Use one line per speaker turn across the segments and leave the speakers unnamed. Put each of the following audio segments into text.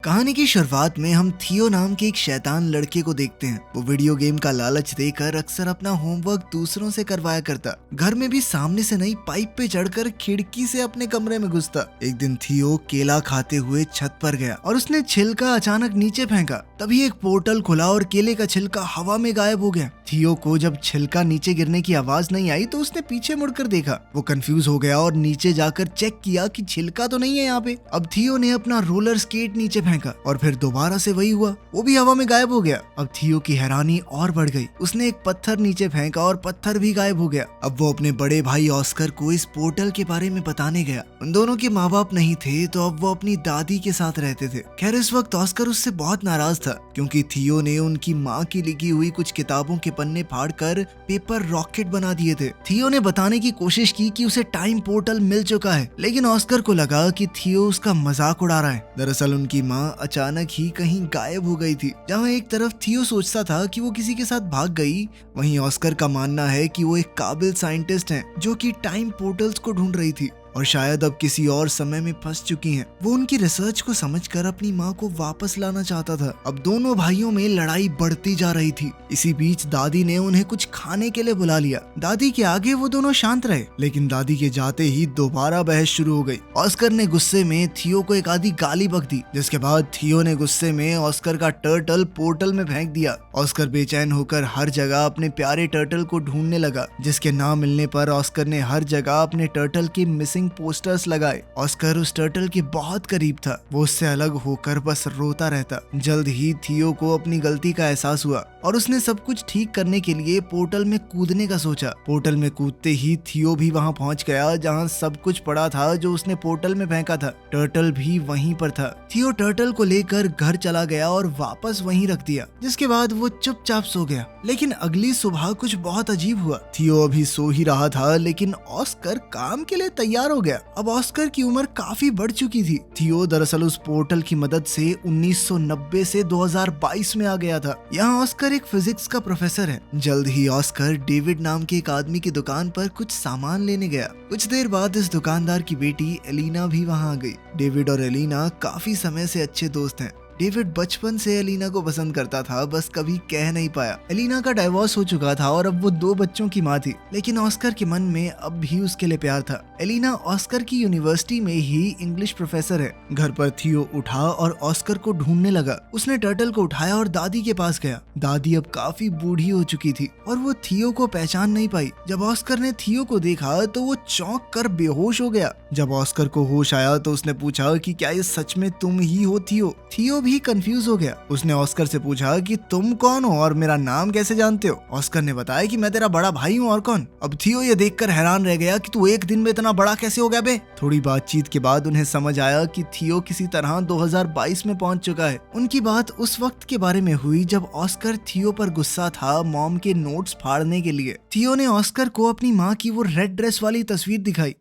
कहानी की शुरुआत में हम थियो नाम के एक शैतान लड़के को देखते हैं। वो वीडियो गेम का लालच देकर अक्सर अपना होमवर्क दूसरों से करवाया करता। घर में भी सामने से नई पाइप पे चढ़कर खिड़की से अपने कमरे में घुसता। एक दिन थियो केला खाते हुए छत पर गया और उसने छिलका अचानक नीचे फेंका। तभी एक पोर्टल खुला और केले का छिलका हवा में गायब हो गया। थियो को जब छिलका नीचे गिरने की आवाज नहीं आई तो उसने पीछे मुड़कर देखा। वो कंफ्यूज हो गया और नीचे जाकर चेक किया कि छिलका तो नहीं है यहाँ पे। अब थियो ने अपना रोलर स्केट नीचे फेंका और फिर दोबारा से वही हुआ, वो भी हवा में गायब हो गया। अब थियो की हैरानी और बढ़ गई। उसने एक पत्थर नीचे फेंका और पत्थर भी गायब हो गया। अब वो अपने बड़े भाई ऑस्कर को इस पोर्टल के बारे में बताने गया। उन दोनों के माँ बाप नहीं थे तो अब वो अपनी दादी के साथ रहते थे। खैर इस वक्त ऑस्कर उससे बहुत नाराज था क्योंकि थियो ने उनकी माँ की लिखी हुई कुछ किताबों के पन्ने फाड़कर पेपर रॉकेट बना दिए थे। थियो ने बताने की कोशिश की कि उसे टाइम पोर्टल मिल चुका है, लेकिन ऑस्कर को लगा कि थियो उसका मजाक उड़ा रहा है। दरअसल उनकी माँ अचानक ही कहीं गायब हो गई थी। जहाँ एक तरफ थियो सोचता था कि वो किसी के साथ भाग गई, वहीं ऑस्कर का मानना है कि वो एक काबिल साइंटिस्ट हैं जो कि टाइम पोर्टल्स को ढूंढ रही थी और शायद अब किसी और समय में फंस चुकी हैं। वो उनकी रिसर्च को समझकर अपनी माँ को वापस लाना चाहता था। अब दोनों भाइयों में लड़ाई बढ़ती जा रही थी। इसी बीच दादी ने उन्हें कुछ खाने के लिए बुला लिया। दादी के आगे वो दोनों शांत रहे, लेकिन दादी के जाते ही दोबारा बहस शुरू हो गई। ऑस्कर ने गुस्से में थियो को एक आधी गाली बक दी, जिसके बाद थियो ने गुस्से में ऑस्कर का टर्टल पोर्टल में फेंक दिया। ऑस्कर बेचैन होकर हर जगह अपने प्यारे टर्टल को ढूंढने लगा, जिसके ना मिलने पर ऑस्कर ने हर जगह अपने टर्टल के मिसिंग पोस्टर्स लगाए। ऑस्कर उस टर्टल के बहुत करीब था। वो उससे अलग होकर बस रोता रहता। जल्द ही थियो को अपनी गलती का एहसास हुआ और उसने सब कुछ ठीक करने के लिए पोर्टल में कूदने का सोचा। पोर्टल में कूदते ही थियो भी वहां पहुंच गया जहां सब कुछ पड़ा था जो उसने पोर्टल में फेंका था। टर्टल भी वहीं पर था। थियो टर्टल को लेकर घर चला गया और वापस वहीं रख दिया, जिसके बाद वो चुपचाप सो गया। लेकिन अगली सुबह कुछ बहुत अजीब हुआ। थियो अभी सो ही रहा था, लेकिन ऑस्कर काम के लिए तैयार हो गया। अब ऑस्कर की उम्र काफी बढ़ चुकी थी। थियो दरअसल उस पोर्टल की मदद से 1990 से 2022 में आ गया था। यहाँ ऑस्कर एक फिजिक्स का प्रोफेसर है। जल्द ही ऑस्कर डेविड नाम के एक आदमी की दुकान पर कुछ सामान लेने गया। कुछ देर बाद इस दुकानदार की बेटी एलिना भी वहाँ आ गई। डेविड और एलिना काफी समय से अच्छे दोस्त हैं। डेविड बचपन से एलिना को पसंद करता था, बस कभी कह नहीं पाया। एलिना का डाइवोर्स हो चुका था और अब वो 2 बच्चों की माँ थी, लेकिन ऑस्कर के मन में अब भी उसके लिए प्यार था। एलिना ऑस्कर की यूनिवर्सिटी में ही इंग्लिश प्रोफेसर है। घर पर थियो उठा और ऑस्कर को ढूंढने लगा। उसने टर्टल को उठाया और दादी के पास गया। दादी अब काफी बूढ़ी हो चुकी थी और वो थियो को पहचान नहीं पाई। जब ऑस्कर ने थियो को देखा तो वो चौंक कर बेहोश हो गया। जब ऑस्कर को होश आया तो उसने पूछा कि क्या ये सच में तुम ही हो थियो? थियो भी कंफ्यूज हो गया। उसने ऑस्कर से पूछा कि तुम कौन हो और मेरा नाम कैसे जानते हो? ऑस्कर ने बताया कि मैं तेरा बड़ा भाई हूँ, और कौन? अब थियो ये देखकर हैरान रह गया कि तू एक दिन में इतना बड़ा कैसे हो गया बे? थोड़ी बातचीत के बाद उन्हें समझ आया कि थियो किसी तरह 2022 में पहुंच चुका है। उनकी बात उस वक्त के बारे में हुई जब ऑस्कर थियो पर गुस्सा था मॉम के नोट्स फाड़ने के लिए। थियो ने ऑस्कर को अपनी माँ की वो रेड ड्रेस वाली तस्वीर दिखाई।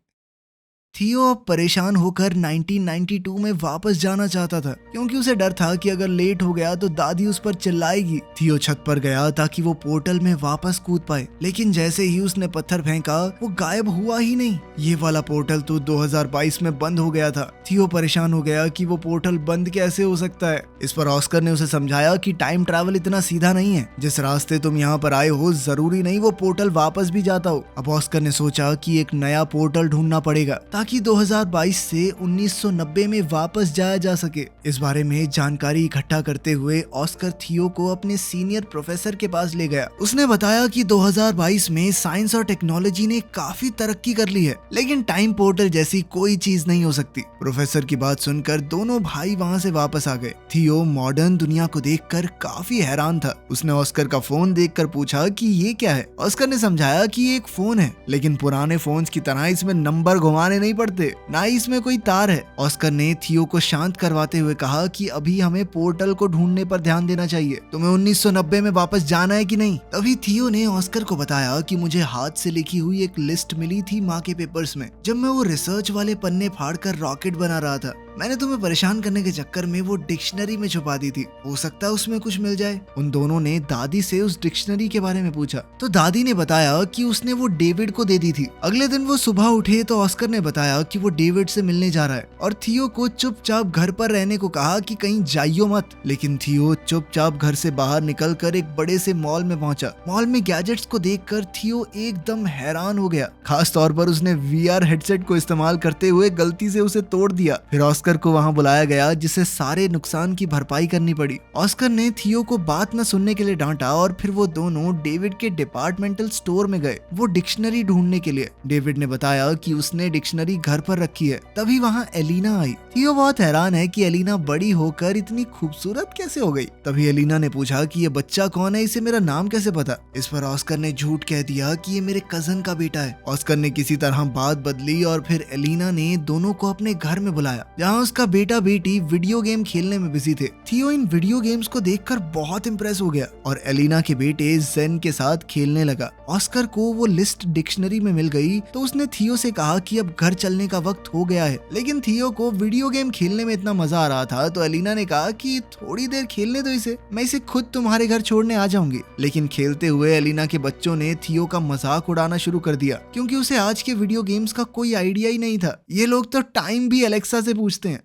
थियो अब परेशान होकर 1992 में वापस जाना चाहता था क्योंकि उसे डर था कि अगर लेट हो गया तो दादी उस पर चिल्लाएगी। थियो छत पर गया ताकि वो पोर्टल में वापस कूद पाए, लेकिन जैसे ही उसने पत्थर फेंका वो गायब हुआ ही नहीं। ये वाला पोर्टल तो 2022 में बंद हो गया था। थियो परेशान हो गया कि वो पोर्टल बंद कैसे हो सकता है। इस पर ऑस्कर ने उसे समझाया कि टाइम ट्रैवल इतना सीधा नहीं है। जिस रास्ते तुम यहाँ पर आए हो जरूरी नहीं वो पोर्टल वापस भी जाता हो। अब ऑस्कर ने सोचा कि एक नया पोर्टल ढूंढना पड़ेगा ताकि 2022 से 1990 में वापस जाया जा सके। इस बारे में जानकारी इकट्ठा करते हुए ऑस्कर थियो को अपने सीनियर प्रोफेसर के पास ले गया। उसने बताया कि 2022 में साइंस और टेक्नोलॉजी ने काफी तरक्की कर ली है, लेकिन टाइम पोर्टल जैसी कोई चीज नहीं हो सकती। प्रोफेसर की बात सुनकर दोनों भाई वहाँ से वापस आ गए। थियो मॉडर्न दुनिया को देखकर काफी हैरान था। उसने ऑस्कर का फोन देखकर पूछा कि ये क्या है। ऑस्कर ने समझाया कि ये एक फोन है, लेकिन पुराने फोन्स की तरह इसमें नंबर घुमाने नहीं पड़ते, ना ही इसमें कोई तार है। ऑस्कर ने थियो को शांत करवाते हुए कहा कि अभी हमें पोर्टल को ढूंढने पर ध्यान देना चाहिए। तुम्हें 1990 में वापस जाना है कि नहीं? तभी थियो ने ऑस्कर को बताया कि मुझे हाथ से लिखी हुई एक लिस्ट मिली थी माँ के पेपर्स में, जब मैं वो रिसर्च वाले पन्ने फाड़कर रॉकेट बना रहा था। मैंने तुम्हें परेशान करने के चक्कर में वो डिक्शनरी में छुपा दी थी, हो सकता है उसमें कुछ मिल जाए। उन दोनों ने दादी से उस डिक्शनरी के बारे में पूछा तो दादी ने बताया कि उसने वो डेविड को दे दी थी। अगले दिन वो सुबह उठे तो ऑस्कर ने बताया कि वो डेविड से मिलने जा रहा है और थियो को चुपचाप घर पर रहने को कहा कि कहीं जाइयो मत। लेकिन थियो चुपचाप घर से बाहर निकलकर एक बड़े से मॉल में पहुंचा। मॉल में गैजेट्स को देखकर थियो एकदम हैरान हो गया। खास तौर पर उसने वीआर हेडसेट को इस्तेमाल करते हुए गलती से उसे तोड़ दिया। फिर ऑस्कर को वहां बुलाया गया जिसे सारे नुकसान की भरपाई करनी पड़ी। ऑस्कर ने थियो को बात न सुनने के लिए डांटा और फिर वो दोनों डेविड के डिपार्टमेंटल स्टोर में गए वो डिक्शनरी ढूंढने के लिए। डेविड ने बताया कि उसने डिक्शनरी घर पर रखी है। तभी वहाँ एलिना आई। थियो बहुत हैरान है कि एलिना बड़ी होकर इतनी खूबसूरत कैसे हो गई। तभी एलिना ने पूछा कि ये बच्चा कौन है, इसे मेरा नाम कैसे पता। इस पर ऑस्कर ने झूठ कह दिया कि ये मेरे कजन का बेटा है। ऑस्कर ने किसी तरह बात बदली और फिर एलिना ने दोनों को अपने घर में बुलाया जहाँ उसका बेटा बेटी वीडियो गेम खेलने में बिजी थे। थियो इन वीडियो गेम्स को देखकर बहुत इम्प्रेस हो गया और एलिना के बेटे जेन के साथ खेलने लगा। ऑस्कर को वो लिस्ट डिक्शनरी में मिल गई तो उसने थियो से कहा कि अब घर चलने का वक्त हो गया है। लेकिन थियो को वीडियो गेम खेलने में इतना मजा आ रहा था तो एलिना ने कहा कि थोड़ी देर खेलने दो इसे, मैं इसे खुद तुम्हारे घर छोड़ने आ जाऊंगी। लेकिन खेलते हुए एलिना के बच्चों ने थियो का मजाक उड़ाना शुरू कर दिया क्योंकि उसे आज के वीडियो गेम्स का कोई आइडिया ही नहीं था। ये लोग तो टाइम भी एलेक्सा से पूछते हैं।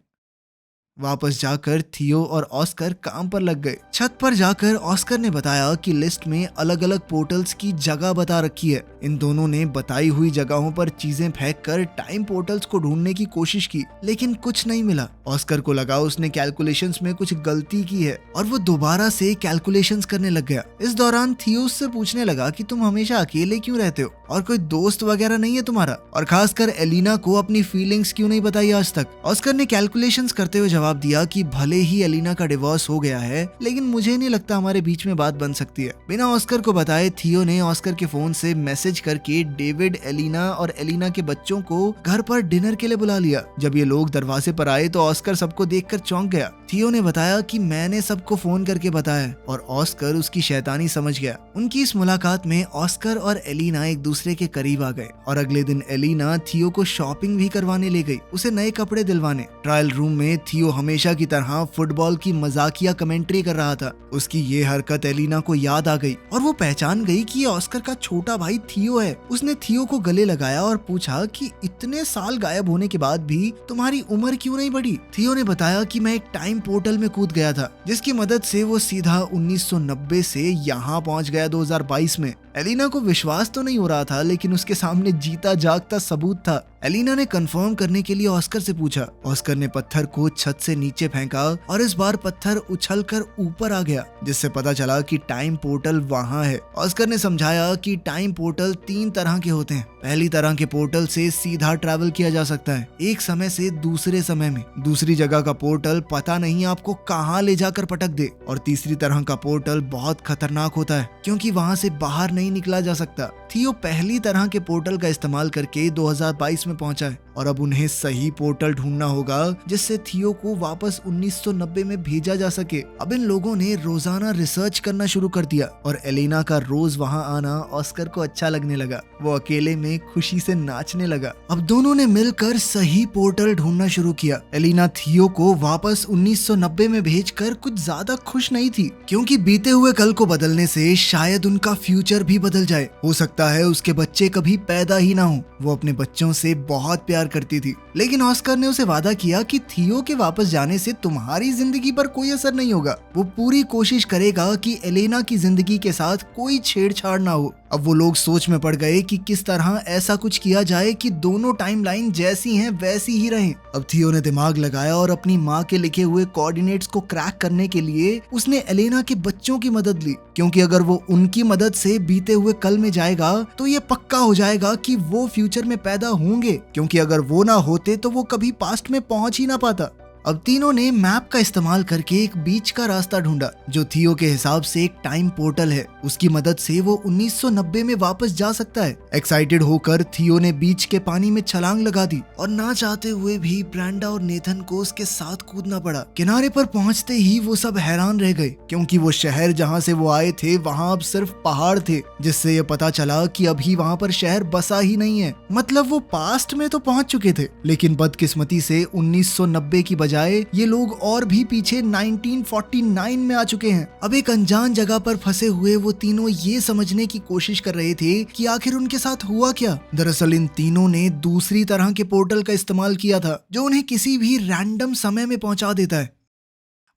वापस जाकर थियो और ऑस्कर काम पर लग गए। छत पर जाकर ऑस्कर ने बताया कि लिस्ट में अलग अलग पोर्टल्स की जगह बता रखी है। इन दोनों ने बताई हुई जगहों पर चीजें फेंककर टाइम पोर्टल्स को ढूंढने की कोशिश की लेकिन कुछ नहीं मिला। ऑस्कर को लगा उसने कैलकुलेशंस में कुछ गलती की है और वो दोबारा से कैलकुलेशंस करने लग गया। इस दौरान थियो उससे पूछने लगा कि तुम हमेशा अकेले क्यों रहते हो और कोई दोस्त वगैरह नहीं है तुम्हारा, और खासकर एलिना को अपनी फीलिंग्स क्यों नहीं बताई आज तक। ऑस्कर ने कैलकुलेशंस करते हुए जवाब दिया कि भले ही एलिना का डिवोर्स हो गया है लेकिन मुझे नहीं लगता हमारे बीच में बात बन सकती है। बिना ऑस्कर को बताए थियो ने ऑस्कर के फोन से मैसेज करके डेविड, एलिना और एलिना के बच्चों को घर पर डिनर के लिए बुला लिया। जब ये लोग दरवाजे पर आए तो ऑस्कर सबको देखकर चौंक गया। थियो ने बताया कि मैंने सबको फोन करके बताया और ऑस्कर उसकी शैतानी समझ गया। उनकी इस मुलाकात में ऑस्कर और एलिना एक दूसरे के करीब आ गए और अगले दिन एलिना थियो को शॉपिंग भी करवाने ले गई, उसे नए कपड़े दिलवाने। ट्रायल रूम में थियो हमेशा की तरह फुटबॉल की मजाकिया कमेंट्री कर रहा था। उसकी ये हरकत एलिना को याद आ गई और वो पहचान गई कि ये ऑस्कर का छोटा भाई थियो है। उसने थियो को गले लगाया और पूछा कि इतने साल गायब होने के बाद भी तुम्हारी उम्र क्यों नहीं बढ़ी। थियो ने बताया कि मैं एक टाइम पोर्टल में कूद गया था जिसकी मदद से वो सीधा 1990 से यहाँ पहुंच गया 2022 में। एलिना को विश्वास तो नहीं हो रहा था लेकिन उसके सामने जीता जागता सबूत था। एलिना ने कंफर्म करने के लिए ऑस्कर से पूछा। ऑस्कर ने पत्थर को छत से नीचे फेंका और इस बार पत्थर उछलकर ऊपर आ गया जिससे पता चला कि टाइम पोर्टल वहाँ है। ऑस्कर ने समझाया कि टाइम पोर्टल 3 तरह के होते हैं। पहली तरह के पोर्टल से सीधा ट्रैवल किया जा सकता है एक समय से दूसरे समय में। दूसरी जगह का पोर्टल पता नहीं आपको कहाँ ले जाकर पटक दे। और तीसरी तरह का पोर्टल बहुत खतरनाक होता है क्योंकि वहाँ से बाहर नहीं निकला जा सकता। थियो पहली तरह के पोर्टल का इस्तेमाल करके 2022 में पहुंचा है और अब उन्हें सही पोर्टल ढूंढना होगा जिससे थियो को वापस 1990 में भेजा जा सके। अब इन लोगों ने रोजाना रिसर्च करना शुरू कर दिया और एलिना का रोज वहां आना ऑस्कर को अच्छा लगने लगा। वो अकेले में खुशी से नाचने लगा। अब दोनों ने मिलकर सही पोर्टल ढूंढना शुरू किया। एलिना थियो को वापस 1990 में भेजकर कुछ ज्यादा खुश नहीं थी क्योंकि बीते हुए कल को बदलने से शायद उनका फ्यूचर भी बदल जाए। हो सकता है उसके बच्चे कभी पैदा ही ना हो। वो अपने बच्चों से बहुत प्यार करती थी लेकिन ऑस्कर ने उसे वादा किया कि थियो के वापस जाने से तुम्हारी जिंदगी पर कोई असर नहीं होगा। वो पूरी कोशिश करेगा कि एलेना की जिंदगी के साथ कोई छेड़छाड़ ना हो। अब वो लोग सोच में पड़ गए कि किस तरह ऐसा कुछ किया जाए कि दोनों टाइमलाइन जैसी हैं वैसी ही रहें। अब थियो ने दिमाग लगाया और अपनी माँ के लिखे हुए कोऑर्डिनेट्स को क्रैक करने के लिए उसने एलेना के बच्चों की मदद ली क्योंकि अगर वो उनकी मदद से बीते हुए कल में जाएगा तो ये पक्का हो जाएगा कि वो फ्यूचर में पैदा होंगे क्योंकि अगर वो ना होते तो वो कभी पास्ट में पहुंच ही ना पाता। अब तीनों ने मैप का इस्तेमाल करके एक बीच का रास्ता ढूंढा जो थियो के हिसाब से एक टाइम पोर्टल है। उसकी मदद से वो 1990 में वापस जा सकता है। एक्साइटेड होकर थियो ने बीच के पानी में छलांग लगा दी और ना चाहते हुए भी ब्रांडा और नेथन को उसके साथ कूदना पड़ा। किनारे पर पहुंचते ही वो सब हैरान रह गए क्योंकि वो शहर जहाँ से वो आए थे वहाँ अब सिर्फ पहाड़ थे, जिससे ये पता चला कि अभी वहाँ पर शहर बसा ही नहीं है। मतलब वो पास्ट में तो पहुंच चुके थे लेकिन बदकिस्मती से 1990 की बजाय बजाय ये लोग और भी पीछे 1949 में आ चुके हैं। अब एक अनजान जगह पर फंसे हुए वो तीनों ये समझने की कोशिश कर रहे थे कि आखिर उनके साथ हुआ क्या। दरअसल इन तीनों ने दूसरी तरह के पोर्टल का इस्तेमाल किया था जो उन्हें किसी भी रैंडम समय में पहुंचा देता है।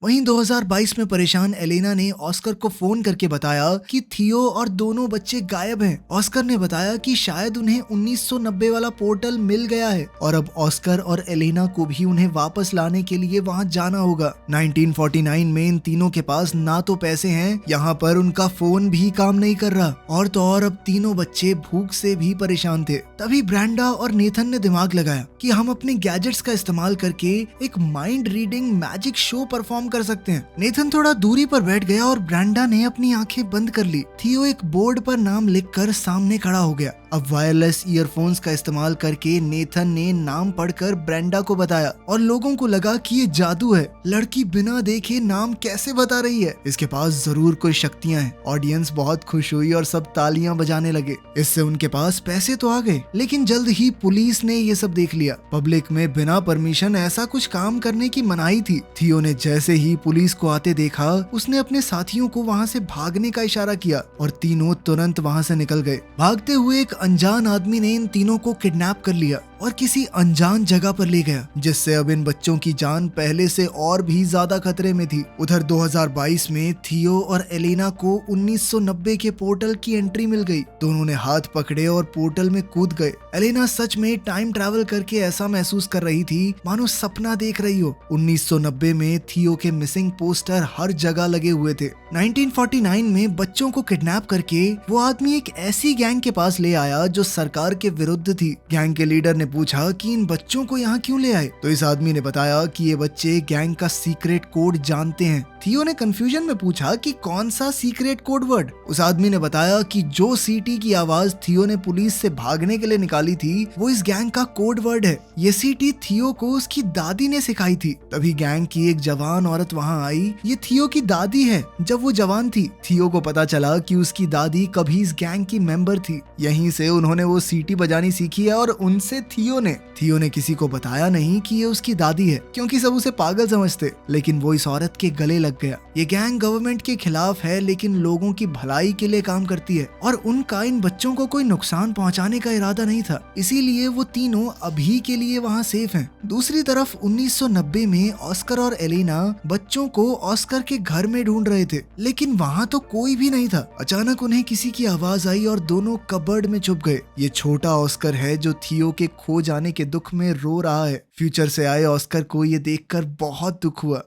वहीं 2022 में परेशान एलेना ने ऑस्कर को फोन करके बताया कि थियो और दोनों बच्चे गायब हैं। ऑस्कर ने बताया कि शायद उन्हें 1990 वाला पोर्टल मिल गया है और अब ऑस्कर और एलेना को भी उन्हें वापस लाने के लिए वहां जाना होगा। 1949 में इन तीनों के पास ना तो पैसे हैं, यहाँ पर उनका फोन भी काम नहीं कर रहा और तो और अब तीनों बच्चे भूख से भी परेशान थे। तभी ब्रेंडा और नेथन ने दिमाग लगाया कि हम अपने गैजेट्स का इस्तेमाल करके एक mind reading magic show perform कर सकते हैं। नेथन थोड़ा दूरी पर बैठ गया और ब्रेंडा ने अपनी आंखें बंद कर ली। थियो एक बोर्ड पर नाम लिखकर सामने खड़ा हो गया। अब वायरलेस ईयरफोन्स का इस्तेमाल करके नेथन ने नाम पढ़कर ब्रेंडा को बताया और लोगों को लगा कि ये जादू है। लड़की बिना देखे नाम कैसे बता रही है, इसके पास जरूर कोई शक्तियां हैं। ऑडियंस बहुत खुश हुई और सब तालियां बजाने लगे। इससे उनके पास पैसे तो आ गए, लेकिन जल्द ही पुलिस ने ये सब देख लिया। पब्लिक में बिना परमिशन ऐसा कुछ काम करने की मनाही थी। थियो ने जैसे ही पुलिस को आते देखा, उसने अपने साथियों को वहां से भागने का इशारा किया और तीनों तुरंत वहां से निकल गए। भागते हुए एक अनजान आदमी ने इन तीनों को किडनैप कर लिया और किसी अनजान जगह पर ले गया, जिससे अब इन बच्चों की जान पहले से और भी ज्यादा खतरे में थी। उधर 2022 में थियो और एलेना को 1990 के पोर्टल की एंट्री मिल गई। दोनों ने हाथ पकड़े और पोर्टल में कूद गए। एलेना सच में टाइम ट्रैवल करके ऐसा महसूस कर रही थी मानो सपना देख रही हो। 1990 में थियो के मिसिंग पोस्टर हर जगह लगे हुए थे। 1949 में बच्चों को किडनैप करके वो आदमी एक ऐसी गैंग के पास ले आया जो सरकार के विरुद्ध थी। गैंग के लीडर ने पूछा कि इन बच्चों को यहाँ क्यों ले आए, तो इस आदमी ने बताया कि ये बच्चे गैंग का सीक्रेट कोड जानते हैं। थियो ने कंफ्यूजन में पूछा कि कौन सा सीक्रेट कोड वर्ड। उस आदमी ने बताया कि जो सीटी की आवाज थियो ने पुलिस से भागने के लिए निकाली थी वो इस गैंग का कोड वर्ड है। ये सीटी थियो को उसकी दादी ने सिखाई थी। तभी गैंग की एक जवान औरत वहाँ आई। ये थियो की दादी है। जब वो जवान थी, थियो को पता चला कि उसकी दादी कभी इस गैंग की मेंबर थी। यहीं से उन्होंने वो सीटी बजानी सीखी है और उनसे थियो ने किसी को बताया नहीं कि ये उसकी दादी है, क्योंकि सब उसे पागल समझते। लेकिन वो इस औरत के गले लग गया। ये गैंग गवर्नमेंट के खिलाफ है, लेकिन लोगों की भलाई के लिए काम करती है और उनका इन बच्चों को कोई नुकसान पहुंचाने का इरादा नहीं था। इसीलिए वो तीनों अभी के लिए वहाँ सेफ हैं। दूसरी तरफ 1990 में ऑस्कर और एलेना बच्चों को ऑस्कर के घर में ढूंढ रहे थे, लेकिन वहाँ तो कोई भी नहीं था। अचानक उन्हें किसी की आवाज आई और दोनों कबर्ड में छुप गए। ये छोटा ऑस्कर है जो थियो के खो जाने के दुख में रो रहा है। फ्यूचर से आए ऑस्कर को ये देखकर बहुत दुख हुआ।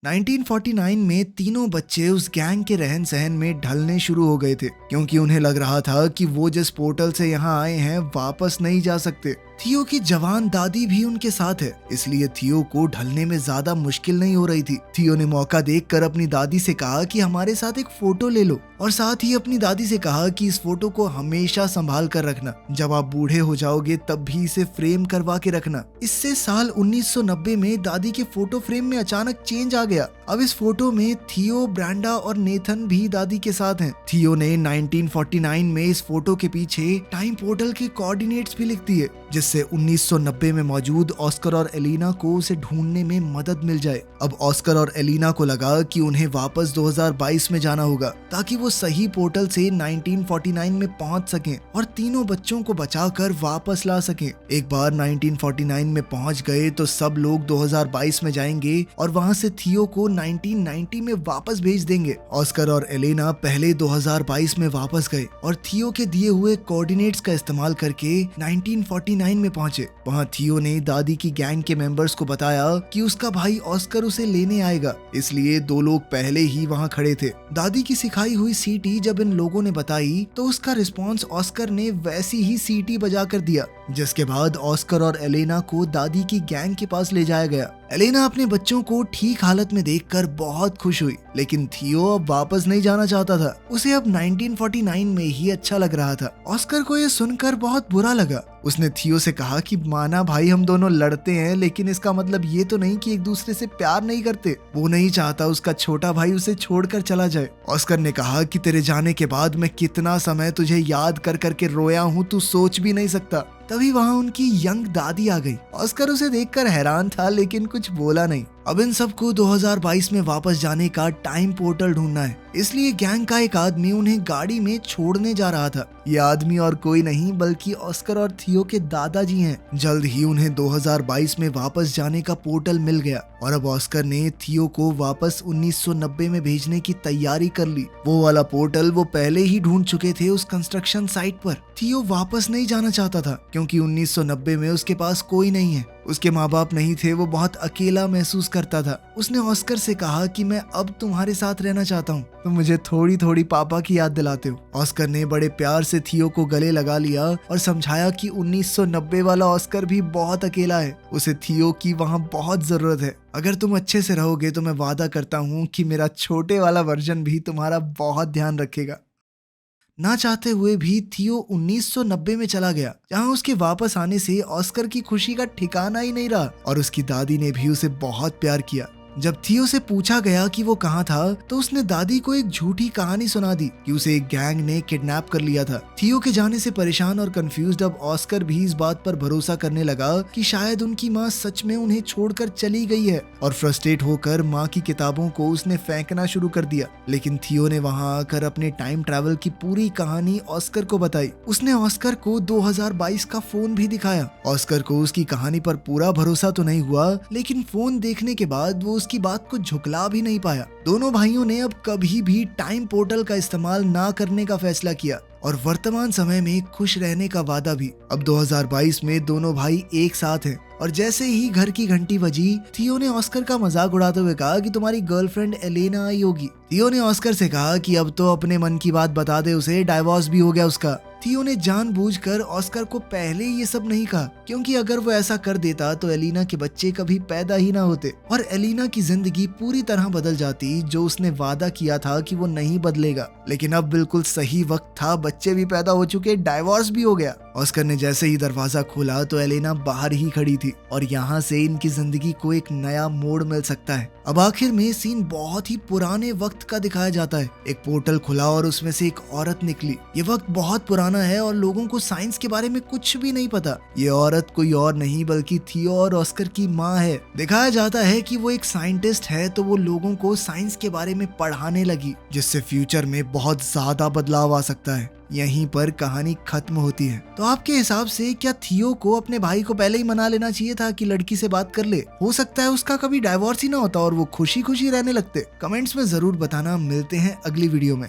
1949 में तीनों बच्चे उस गैंग के रहन सहन में ढलने शुरू हो गए थे, क्योंकि उन्हें लग रहा था कि वो जिस पोर्टल से यहाँ आए हैं वापस नहीं जा सकते। थियो की जवान दादी भी उनके साथ है, इसलिए थियो को ढलने में ज्यादा मुश्किल नहीं हो रही थी। थियो ने मौका देखकर अपनी दादी से कहा कि हमारे साथ एक फोटो ले लो और साथ ही अपनी दादी से कहा कि इस फोटो को हमेशा संभाल कर रखना। जब आप बूढ़े हो जाओगे तब भी इसे फ्रेम करवा के रखना। इससे साल 1990 में दादी के फोटो फ्रेम में अचानक चेंज आ गया। अब इस फोटो में थियो, ब्रेंडा और नेथन भी दादी के साथ हैं। थियो ने 1949 में इस फोटो के पीछे टाइम पोर्टल के कोऑर्डिनेट्स भी लिख दिए, जिससे 1990 में मौजूद ऑस्कर और एलेना को उसे ढूंढने में मदद मिल जाए। अब ऑस्कर और एलेना को लगा कि उन्हें वापस 2022 में जाना होगा ताकि वो सही पोर्टल से 1949 में पहुंच सकें और तीनों बच्चों को बचाकर वापस ला सकें। एक बार 1949 में पहुंच गए तो सब लोग 2022 में जाएंगे और वहां से थियो को 1990 में वापस भेज देंगे। ऑस्कर और एलेना पहले 2022 में वापस गए और थियो के दिए हुए कोऑर्डिनेट्स का इस्तेमाल करके 1949 में पहुंचे। वहां थियो ने दादी की गैंग के मेंबर्स को बताया कि उसका भाई ऑस्कर उसे लेने आएगा, इसलिए दो लोग पहले ही वहां खड़े थे। दादी की सिखाई हुई सीटी जब इन लोगों ने बताई तो उसका रिस्पॉन्स ऑस्कर ने वैसी ही सीटी बजा कर दिया, जिसके बाद ऑस्कर और एलेना को दादी की गैंग के पास ले जाया गया। एलेना अपने बच्चों को ठीक हालत में देखकर बहुत खुश हुई, लेकिन थियो अब वापस नहीं जाना चाहता था। उसे अब 1949 में ही अच्छा लग रहा था। ऑस्कर को यह सुनकर बहुत बुरा लगा। उसने थियो से कहा कि माना भाई हम दोनों लड़ते हैं, लेकिन इसका मतलब ये तो नहीं कि एक दूसरे से प्यार नहीं करते। वो नहीं चाहता उसका छोटा भाई उसे छोड़कर चला जाए। ऑस्कर ने कहा कि तेरे जाने के बाद मैं कितना समय तुझे याद कर करके रोया हूँ, तू सोच भी नहीं सकता। तभी वहाँ उनकी यंग दादी आ गई। ऑस्कर उसे देखकर हैरान था लेकिन कुछ बोला नहीं। अब इन सबको 2022 में वापस जाने का टाइम पोर्टल ढूंढना है, इसलिए गैंग का एक आदमी उन्हें गाड़ी में छोड़ने जा रहा था। ये आदमी और कोई नहीं बल्कि ऑस्कर और थियो के दादाजी हैं। जल्द ही उन्हें 2022 में वापस जाने का पोर्टल मिल गया और अब ऑस्कर ने थियो को वापस 1990 में भेजने की तैयारी कर ली। वो वाला पोर्टल वो पहले ही ढूंढ चुके थे उस कंस्ट्रक्शन साइट पर। थियो वापस नहीं जाना चाहता था क्योंकि 1990 में उसके पास कोई नहीं है, उसके माँ बाप नहीं थे, वो बहुत अकेला महसूस करता था। उसने ऑस्कर से कहा कि मैं अब तुम्हारे साथ रहना चाहता हूँ, तुम मुझे थोड़ी थोड़ी पापा की याद दिलाते हो। ऑस्कर ने बड़े प्यार से थियो को गले लगा लिया और समझाया कि 1990 वाला ऑस्कर भी बहुत अकेला है, उसे थियो की वहाँ बहुत जरूरत है। अगर तुम अच्छे से रहोगे तो मैं वादा करता हूँ कि मेरा छोटे वाला वर्जन भी तुम्हारा बहुत ध्यान रखेगा। ना चाहते हुए भी थियो 1990 में चला गया, जहां उसके वापस आने से ऑस्कर की खुशी का ठिकाना ही नहीं रहा और उसकी दादी ने भी उसे बहुत प्यार किया। जब थियो से पूछा गया कि वो कहाँ था तो उसने दादी को एक झूठी कहानी सुना दी कि उसे एक गैंग ने किडनैप कर लिया था। थियो के जाने से परेशान और कंफ्यूज्ड अब ऑस्कर भी इस बात पर भरोसा करने लगा कि शायद उनकी माँ सच में उन्हें छोड़कर चली गई है और फ्रस्ट्रेट होकर माँ की किताबों को उसने फेंकना शुरू कर दिया। लेकिन थियो ने वहाँ आकर अपने टाइम ट्रैवल की पूरी कहानी ऑस्कर को बताई। उसने ऑस्कर को 2022 का फोन भी दिखाया। ऑस्कर को उसकी कहानी पर पूरा भरोसा तो नहीं हुआ, लेकिन फोन देखने के बाद वो उसकी बात को झुकला भी नहीं पाया। दोनों भाइयों ने अब कभी भी टाइम पोर्टल का इस्तेमाल ना करने का फैसला किया और वर्तमान समय में खुश रहने का वादा भी। अब 2022 में दोनों भाई एक साथ हैं और जैसे ही घर की घंटी बजी, थियो ने ऑस्कर का मजाक उड़ाते हुए कहा कि तुम्हारी गर्लफ्रेंड एलेना आई होगी। थियो ने ऑस्कर से कहा कि अब तो अपने मन की बात बता दे उसे, डाइवोर्स भी हो गया उसका। थियो ने जानबूझकर ऑस्कर को पहले ये सब नहीं कहा क्योंकि अगर वो ऐसा कर देता तो एलिना के बच्चे कभी पैदा ही ना होते और एलिना की जिंदगी पूरी तरह बदल जाती, जो उसने वादा किया था कि वो नहीं बदलेगा। लेकिन अब बिल्कुल सही वक्त था, बच्चे भी पैदा हो चुके, डाइवोर्स भी हो गया। ऑस्कर ने जैसे ही दरवाजा खोला तो एलेना बाहर ही खड़ी थी और यहाँ से इनकी जिंदगी को एक नया मोड़ मिल सकता है। अब आखिर में सीन बहुत ही पुराने वक्त का दिखाया जाता है। एक पोर्टल खुला और उसमें से एक औरत निकली। ये वक्त बहुत पुराना है और लोगों को साइंस के बारे में कुछ भी नहीं पता। ये औरत कोई और नहीं बल्कि थियो और ऑस्कर की माँ है। दिखाया जाता है कि वो एक साइंटिस्ट है, तो वो लोगों को साइंस के बारे में पढ़ाने लगी, जिससे फ्यूचर में बहुत ज्यादा बदलाव आ सकता है। यहीं पर कहानी खत्म होती है। तो आपके हिसाब से क्या थियो को अपने भाई को पहले ही मना लेना चाहिए था कि लड़की से बात कर ले? हो सकता है उसका कभी डाइवोर्स ही ना होता और वो खुशी खुशी रहने लगते। कमेंट्स में जरूर बताना। मिलते हैं अगली वीडियो में।